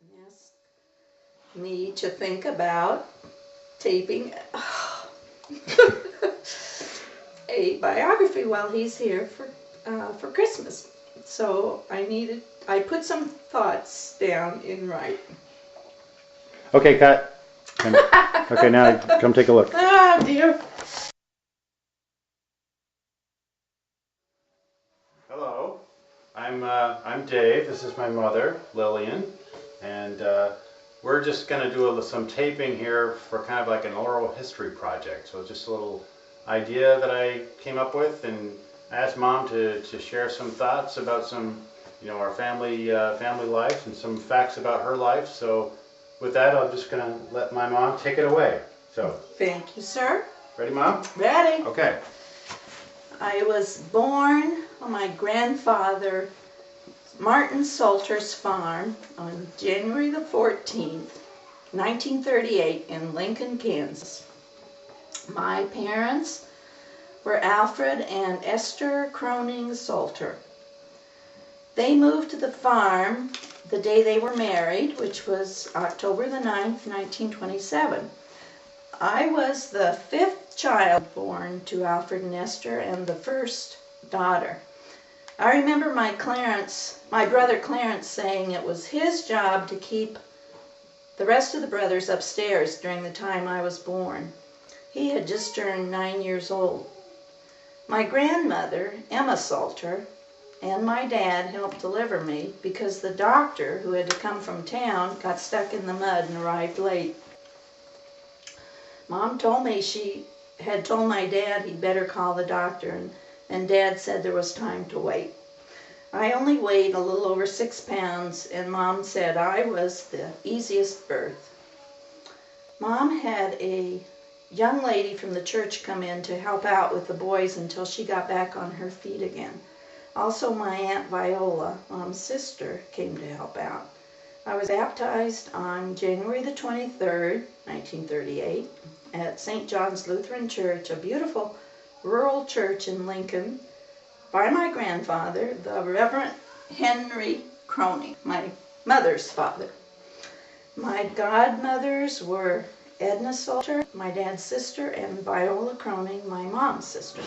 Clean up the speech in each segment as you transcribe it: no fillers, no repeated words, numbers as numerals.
and asked me to think about taping a biography while he's here for Christmas. So I put some thoughts down in writing. Okay, cut. Okay, now come take a look. Oh dear. Hello, I'm Dave. This is my mother, Lillian, and we're just going to do some taping here for kind of like an oral history project. So just a little idea that I came up with, and I asked Mom to share some thoughts about some, our family life and some facts about her life. So with that, I'm just going to let my mom take it away. So. Thank you, sir. Ready, Mom? Ready. Okay. I was born on my grandfather Martin Salter's farm on January the 14th, 1938 in Lincoln, Kansas. My parents were Alfred and Esther Croning Salter. They moved to the farm the day they were married, which was October the 9th, 1927. I was the fifth child born to Alfred and Esther and the first daughter. I remember my brother Clarence saying it was his job to keep the rest of the brothers upstairs during the time I was born. He had just turned 9 years old. My grandmother, Emma Salter, and my dad helped deliver me because the doctor, who had to come from town, got stuck in the mud and arrived late. Mom told me she had told my dad he'd better call the doctor, and Dad said there was time to wait. I only weighed a little over 6 pounds, and Mom said I was the easiest birth. Mom had a young lady from the church come in to help out with the boys until she got back on her feet again. Also, my Aunt Viola, Mom's sister, came to help out. I was baptized on January the 23rd, 1938, at St. John's Lutheran Church, a beautiful rural church in Lincoln, by my grandfather, the Reverend Henry Croning, my mother's father. My godmothers were Edna Salter, my dad's sister, and Viola Croning, my mom's sister.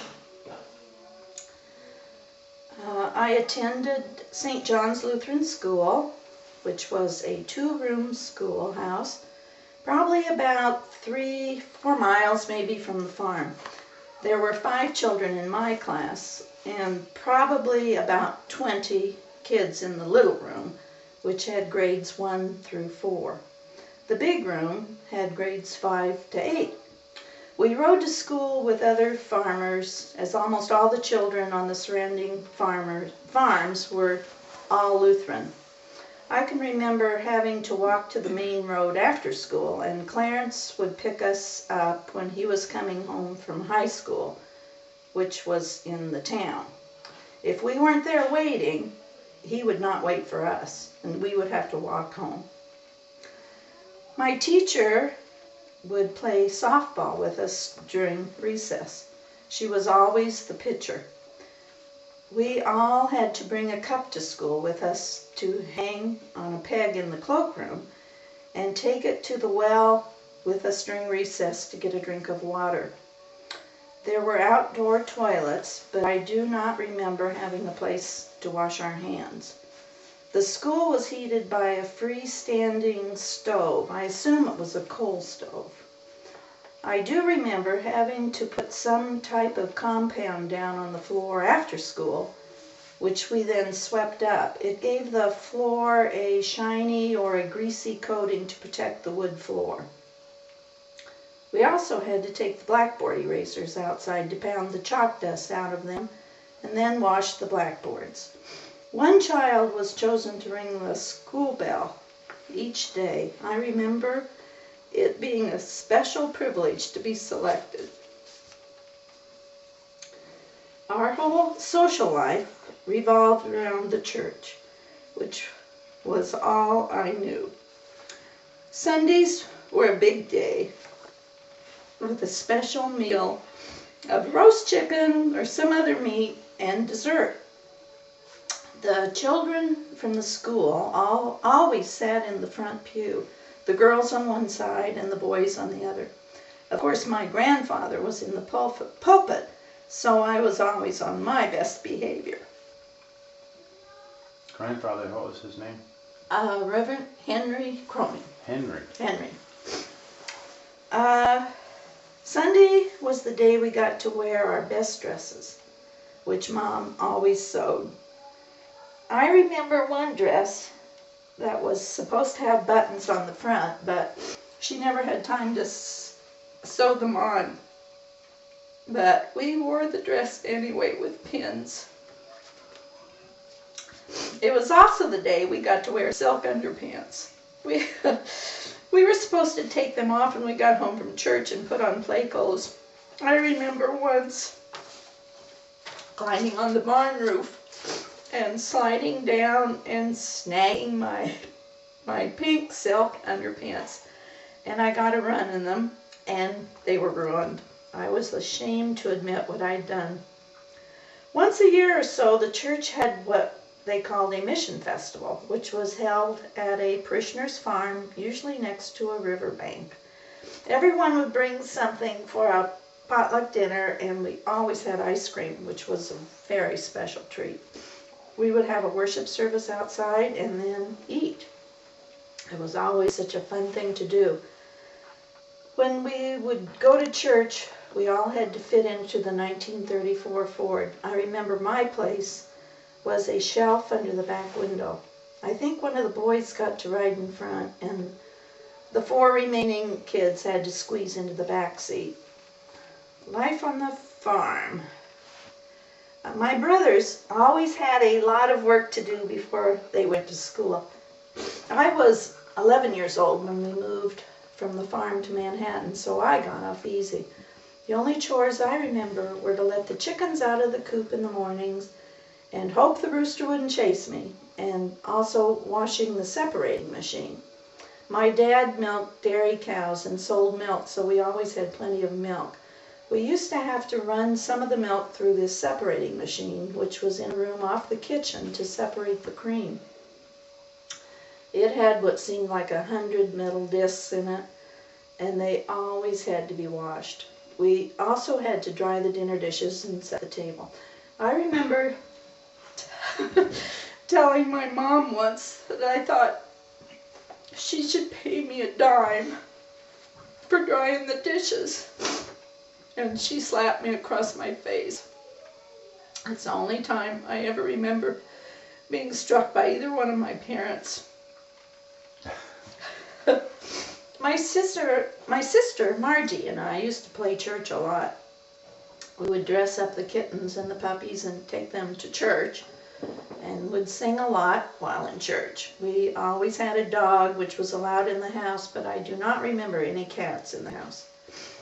I attended St. John's Lutheran School, which was a 2-room schoolhouse, probably about 3-4 miles maybe from the farm. There were 5 children in my class and probably about 20 kids in the little room, which had grades 1 through 4. The big room had grades 5 to 8. We rode to school with other farmers, as almost all the children on the surrounding farms were all Lutheran. I can remember having to walk to the main road after school, and Clarence would pick us up when he was coming home from high school, which was in the town. If we weren't there waiting, he would not wait for us, and we would have to walk home. My teacher would play softball with us during recess. She was always the pitcher. We all had to bring a cup to school with us to hang on a peg in the cloakroom and take it to the well with us during recess to get a drink of water. There were outdoor toilets, but I do not remember having a place to wash our hands. The school was heated by a freestanding stove. I assume it was a coal stove. I do remember having to put some type of compound down on the floor after school, which we then swept up. It gave the floor a shiny or a greasy coating to protect the wood floor. We also had to take the blackboard erasers outside to pound the chalk dust out of them and then wash the blackboards. One child was chosen to ring the school bell each day. I remember it being a special privilege to be selected. Our whole social life revolved around the church, which was all I knew. Sundays were a big day with a special meal of roast chicken or some other meat and dessert. The children from the school always sat in the front pew, the girls on one side and the boys on the other. Of course, my grandfather was in the pulpit, so I was always on my best behavior. Grandfather, what was his name? Reverend Henry Cronin. Henry. Sunday was the day we got to wear our best dresses, which Mom always sewed. I remember one dress that was supposed to have buttons on the front, but she never had time to sew them on. But we wore the dress anyway with pins. It was also the day we got to wear silk underpants. We were supposed to take them off when we got home from church and put on play clothes. I remember once climbing on the barn roof and sliding down and snagging my pink silk underpants. And I got a run in them, and they were ruined. I was ashamed to admit what I'd done. Once a year or so, the church had what they called a mission festival, which was held at a parishioner's farm, usually next to a riverbank. Everyone would bring something for a potluck dinner, and we always had ice cream, which was a very special treat. We would have a worship service outside and then eat. It was always such a fun thing to do. When we would go to church, we all had to fit into the 1934 Ford. I remember my place was a shelf under the back window. I think one of the boys got to ride in front, and the 4 remaining kids had to squeeze into the back seat. Life on the farm. My brothers always had a lot of work to do before they went to school. I was 11 years old when we moved from the farm to Manhattan, so I got off easy. The only chores I remember were to let the chickens out of the coop in the mornings and hope the rooster wouldn't chase me, and also washing the separating machine. My dad milked dairy cows and sold milk, so we always had plenty of milk. We used to have to run some of the milk through this separating machine, which was in a room off the kitchen to separate the cream. It had what seemed like 100 metal discs in it, and they always had to be washed. We also had to dry the dinner dishes and set the table. I remember telling my mom once that I thought she should pay me a dime for drying the dishes, and she slapped me across my face. It's the only time I ever remember being struck by either one of my parents. My sister Margie and I used to play church a lot. We would dress up the kittens and the puppies and take them to church, and would sing a lot while in church. We always had a dog, which was allowed in the house, but I do not remember any cats in the house.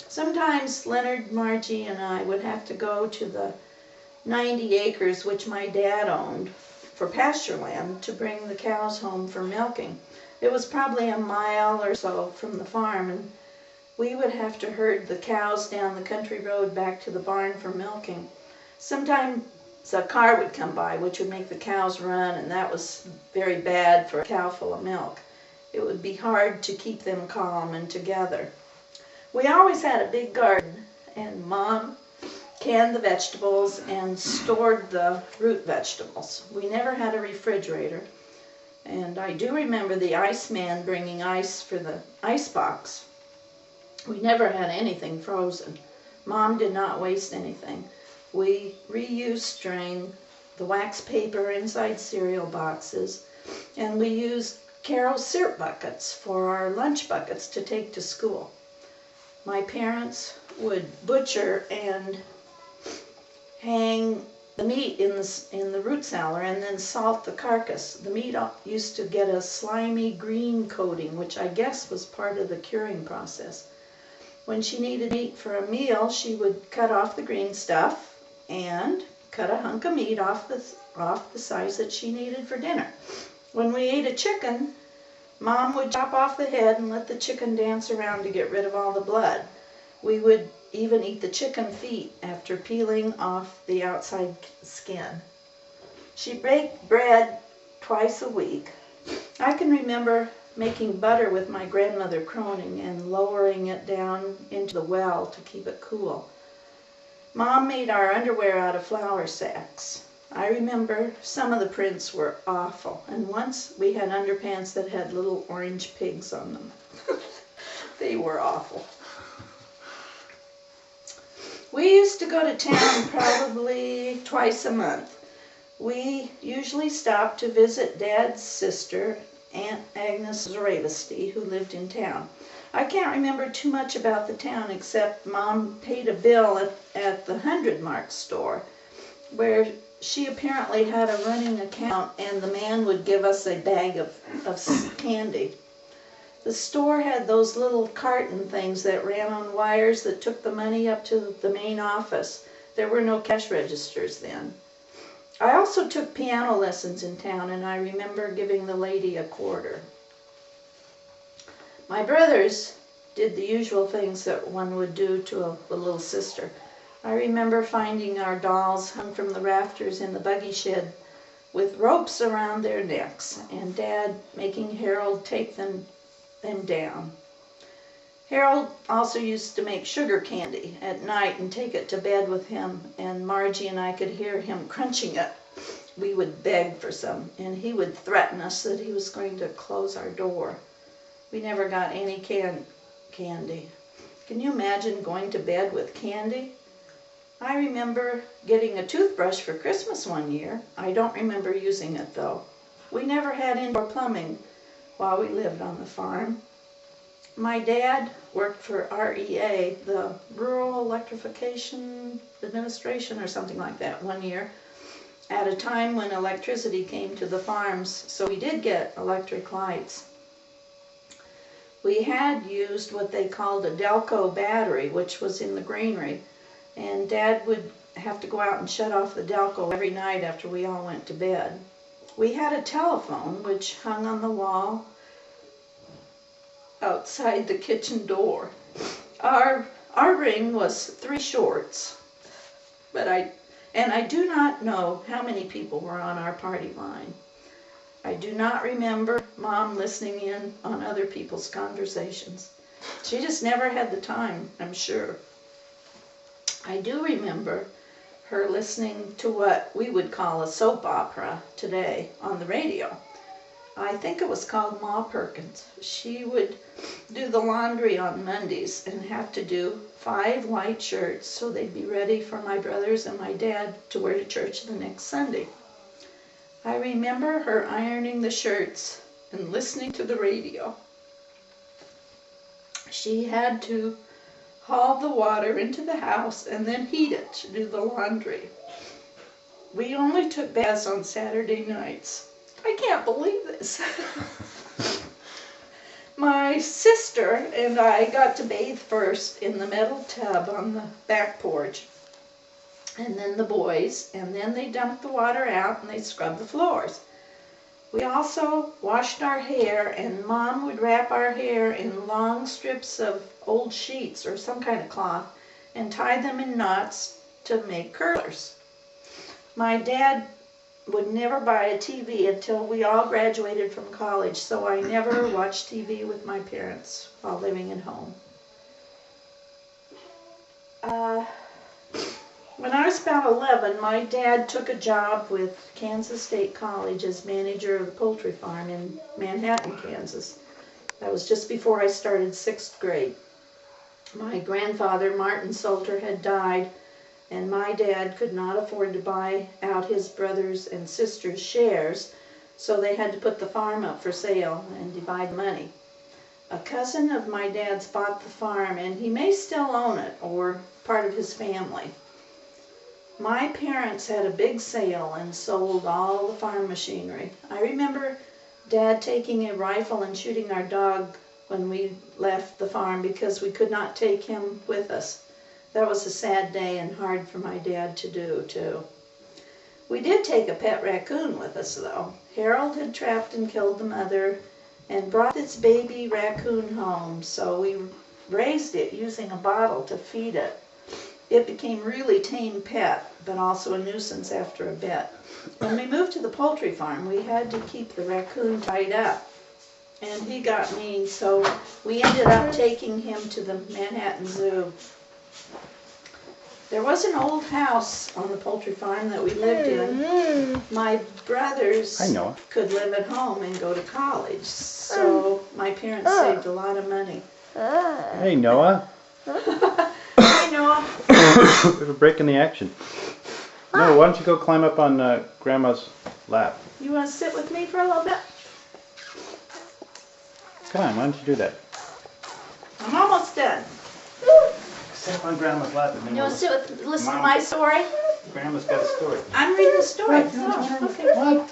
Sometimes Leonard, Margie, and I would have to go to the 90 acres which my dad owned for pasture land to bring the cows home for milking. It was probably a mile or so from the farm, and we would have to herd the cows down the country road back to the barn for milking. Sometimes a car would come by, which would make the cows run, and that was very bad for a cow full of milk. It would be hard to keep them calm and together. We always had a big garden, and Mom canned the vegetables and stored the root vegetables. We never had a refrigerator, and I do remember the iceman bringing ice for the ice box. We never had anything frozen. Mom did not waste anything. We reused string, the wax paper inside cereal boxes, and we used Caro's syrup buckets for our lunch buckets to take to school. My parents would butcher and hang the meat in the root cellar and then salt the carcass. The meat used to get a slimy green coating, which I guess was part of the curing process. When she needed meat for a meal, she would cut off the green stuff and cut a hunk of meat off the size that she needed for dinner. When we ate a chicken, Mom would chop off the head and let the chicken dance around to get rid of all the blood. We would even eat the chicken feet after peeling off the outside skin. She baked bread twice a week. I can remember making butter with my grandmother Croning and lowering it down into the well to keep it cool. Mom made our underwear out of flour sacks. I remember some of the prints were awful, and once we had underpants that had little orange pigs on them. They were awful. We used to go to town probably twice a month. We usually stopped to visit Dad's sister, Aunt Agnes Zravesty, who lived in town. I can't remember too much about the town except Mom paid a bill at the 100 Mark store, where she apparently had a running account and the man would give us a bag of candy. The store had those little carton things that ran on wires that took the money up to the main office. There were no cash registers then. I also took piano lessons in town, and I remember giving the lady a quarter. My brothers did the usual things that one would do to a little sister. I remember finding our dolls hung from the rafters in the buggy shed with ropes around their necks, and Dad making Harold take them down. Harold also used to make sugar candy at night and take it to bed with him, and Margie and I could hear him crunching it. We would beg for some, and he would threaten us that he was going to close our door. We never got any candy. Can you imagine going to bed with candy? I remember getting a toothbrush for Christmas one year. I don't remember using it though. We never had indoor plumbing while we lived on the farm. My dad worked for REA, the Rural Electrification Administration or something like that, one year, at a time when electricity came to the farms, so we did get electric lights. We had used what they called a Delco battery, which was in the granary, and Dad would have to go out and shut off the Delco every night after we all went to bed. We had a telephone which hung on the wall outside the kitchen door. Our ring was 3 shorts, but I do not know how many people were on our party line. I do not remember Mom listening in on other people's conversations. She just never had the time, I'm sure. I do remember her listening to what we would call a soap opera today on the radio. I think it was called Ma Perkins. She would do the laundry on Mondays and have to do 5 white shirts so they'd be ready for my brothers and my dad to wear to church the next Sunday. I remember her ironing the shirts and listening to the radio. She had to haul the water into the house and then heat it to do the laundry. We only took baths on Saturday nights. I can't believe this. My sister and I got to bathe first in the metal tub on the back porch, and then the boys, and then they dumped the water out and they scrubbed the floors. We also washed our hair, and Mom would wrap our hair in long strips of old sheets or some kind of cloth and tie them in knots to make curlers. My dad would never buy a TV until we all graduated from college, so I never watched TV with my parents while living at home. When I was about 11, my dad took a job with Kansas State College as manager of the poultry farm in Manhattan, Kansas. That was just before I started 6th grade. My grandfather, Martin Salter, had died, and my dad could not afford to buy out his brothers and sisters' shares, so they had to put the farm up for sale and divide money. A cousin of my dad's bought the farm, and he may still own it, or part of his family. My parents had a big sale and sold all the farm machinery. I remember Dad taking a rifle and shooting our dog when we left the farm because we could not take him with us. That was a sad day and hard for my dad to do, too. We did take a pet raccoon with us, though. Harold had trapped and killed the mother and brought this baby raccoon home, so we raised it using a bottle to feed it. It became really tame pet, but also a nuisance after a bit. When we moved to the poultry farm, we had to keep the raccoon tied up. And he got mean, so we ended up taking him to the Manhattan Zoo. There was an old house on the poultry farm that we lived in. My brothers Hi, Noah. could live at home and go to college, so my parents saved a lot of money. Hey, Noah. Hey, Noah. We have a break in the action. Noah, why don't you go climb up on Grandma's lap? You want to sit with me for a little bit? Come on, why don't you do that? I'm almost done. Sit up on Grandma's lap and then You want to sit with, listen to my story? Grandma's got a story. I'm reading the story. What? Oh, okay. What?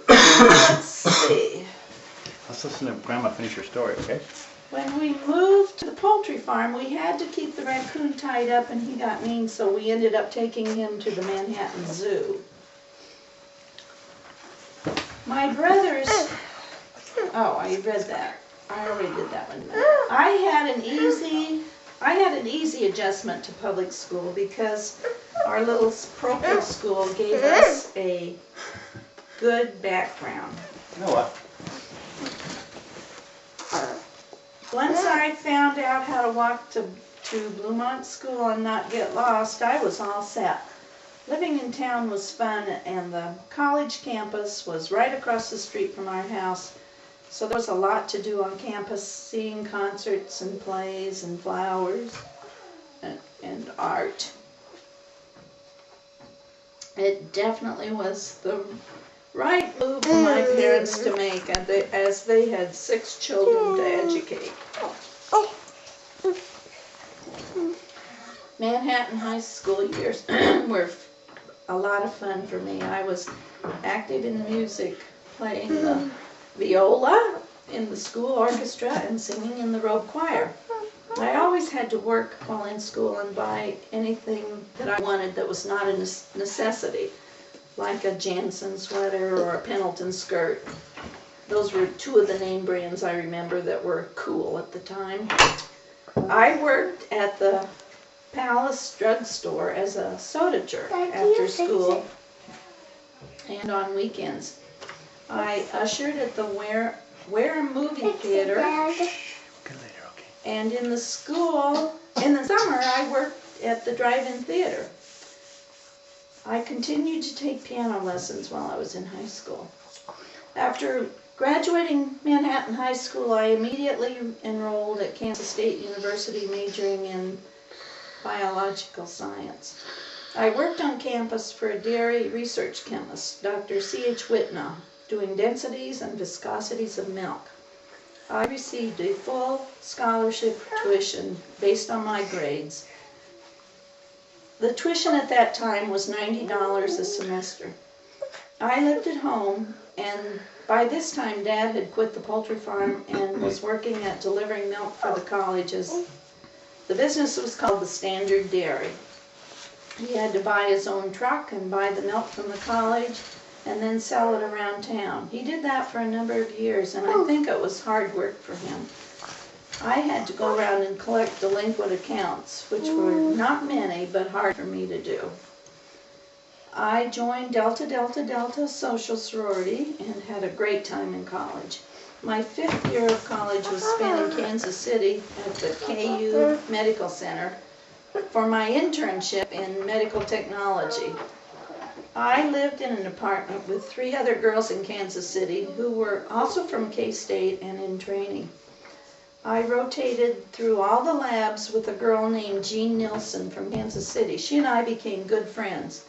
Let's see. Let's listen to Grandma finish her story, okay? When we moved to the poultry farm, we had to keep the raccoon tied up and he got mean, so we ended up taking him to the Manhattan Zoo. My brothers, oh, I read that. I already did that one. I had an easy adjustment to public school because our little parochial school gave us a good background. Noah. Once I found out how to walk to Bluemont School and not get lost, I was all set. Living in town was fun, and the college campus was right across the street from our house, so there was a lot to do on campus, seeing concerts and plays and flowers and art. It definitely was the right move for my parents to make, as they had 6 children to educate. Manhattan high school years were a lot of fun for me. I was active in music, playing the viola in the school orchestra and singing in the robe choir. I always had to work while in school and buy anything that I wanted that was not a necessity, like a Jansen sweater or a Pendleton skirt. Those were 2 of the name brands I remember that were cool at the time. I worked at the Palace drugstore as a soda jerk after school and on weekends. I ushered at the Wareham movie theater, and in the summer I worked at the drive-in theater. I continued to take piano lessons while I was in high school. After graduating Manhattan High School, I immediately enrolled at Kansas State University, majoring in biological science. I worked on campus for a dairy research chemist, Dr. C.H. Whitnall, doing densities and viscosities of milk. I received a full scholarship tuition based on my grades. The tuition at that time was $90 a semester. I lived at home, and by this time Dad had quit the poultry farm and was working at delivering milk for the colleges. The business was called the Standard Dairy. He had to buy his own truck and buy the milk from the college and then sell it around town. He did that for a number of years, and I think it was hard work for him. I had to go around and collect delinquent accounts, which were not many, but hard for me to do. I joined Delta Delta Delta Social Sorority and had a great time in college. My 5th year of college was spent in Kansas City at the KU Medical Center for my internship in medical technology. I lived in an apartment with 3 other girls in Kansas City who were also from K-State and in training. I rotated through all the labs with a girl named Jean Nilsson from Kansas City. She and I became good friends.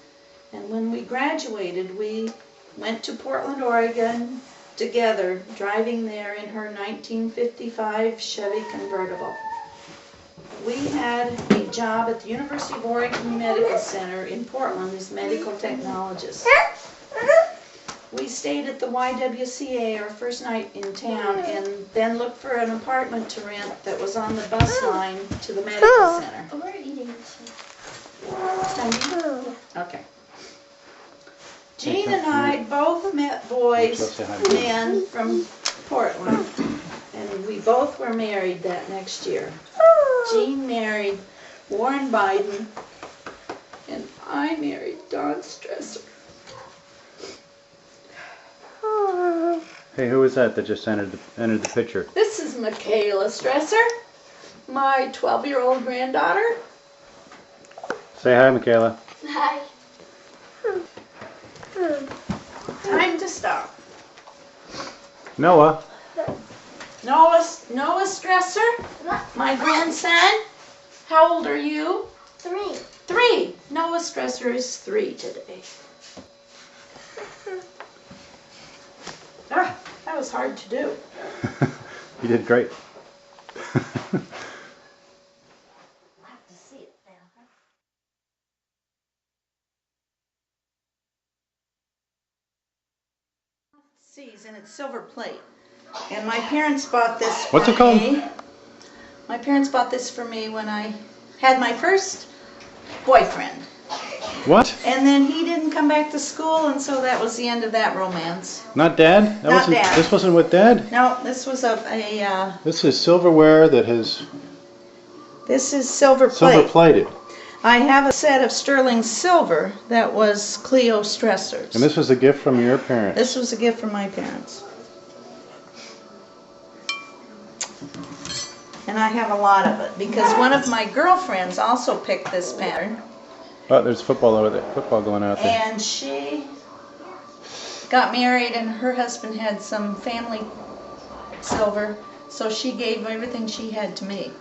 And when we graduated, we went to Portland, Oregon together, driving there in her 1955 Chevy convertible. We had a job at the University of Oregon Medical Center in Portland as medical technologists. We stayed at the YWCA our first night in town and then looked for an apartment to rent that was on the bus line to the medical center. We're eating this one. Okay. Jean and I both met men from Portland, and we both were married that next year. Jean married Warren Biden, and I married Don Stresser. Hey, who was that just entered the picture? This is Michaela Stresser, my 12-year-old granddaughter. Say hi, Michaela. Hi. Time to stop. Noah. Noah Stresser, my grandson. How old are you? 3. 3. Noah Stresser is 3 today. That was hard to do. You did great. I'll have to see it now. Sees, and it's silver plate. And my parents bought this for What's it called? me. My parents bought this for me when I had my first boyfriend. What? And then he didn't come back to school, and so that was the end of that romance. Not Dad? That Not wasn't, Dad. This wasn't with Dad? No, this was This is silverware that has this is silver plate. silver plated. I have a set of sterling silver that was Cleo Stresser's. And this was a gift from your parents. This was a gift from my parents. And I have a lot of it because one of my girlfriends also picked this pattern. Oh, there's football over there. Football going out there. And she got married and her husband had some family silver, so she gave everything she had to me.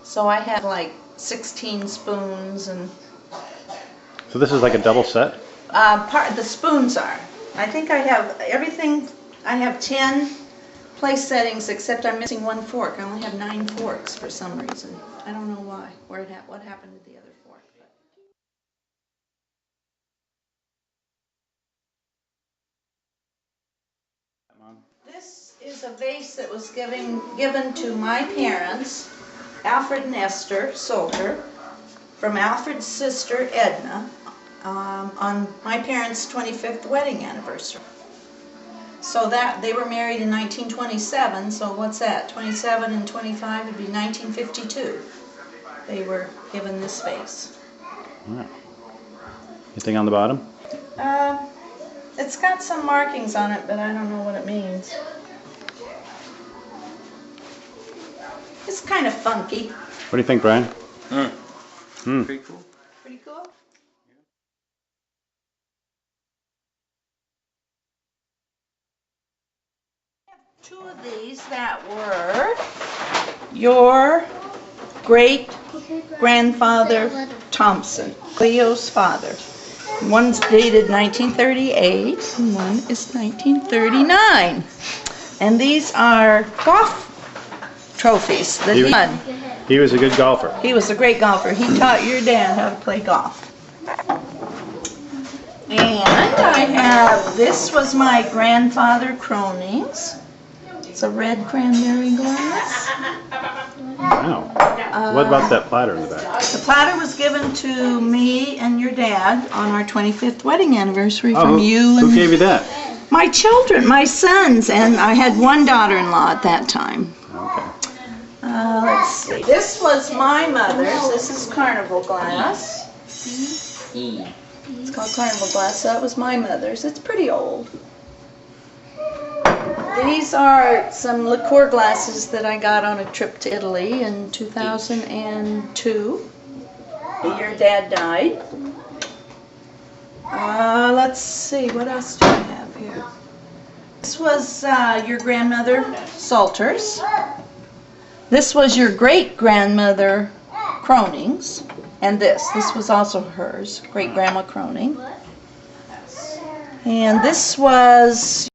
So I have like 16 spoons and So this is like a double set? the spoons are. I think I have everything. I have 10 place settings except I'm missing 1 fork. I only have 9 forks for some reason. I don't know why. What happened to the other fork? This is a vase that was given to my parents, Alfred and Esther Salter, from Alfred's sister Edna, on my parents' 25th wedding anniversary. So that they were married in 1927, so what's that? 27 and 25 would be 1952. They were given this vase. Wow. Anything on the bottom? It's got some markings on it, but I don't know what it means. It's kind of funky. What do you think, Brian? Pretty cool. Pretty cool. I have 2 of these that were your great-grandfather Thompson, Cleo's father. One's dated 1938 and one is 1939. And these are golf trophies that he won. He was a good golfer. He was a great golfer. He taught your dad how to play golf. And I have, this was my grandfather Croning's. It's a red cranberry glass. Wow. What about that platter in the back? The platter was given to me and your dad on our 25th wedding anniversary from you Who and gave you that? my children, my sons, and I had one daughter-in-law at that time. Okay. Let's see. This was my mother's. This is carnival glass. It's called carnival glass. So that was my mother's. It's pretty old. These are some liqueur glasses that I got on a trip to Italy in 2002, the year Dad died. Let's see, what else do I have here? This was your grandmother Salter's. This was your great-grandmother Croning's. And this was also hers, great-grandma Croning. And this was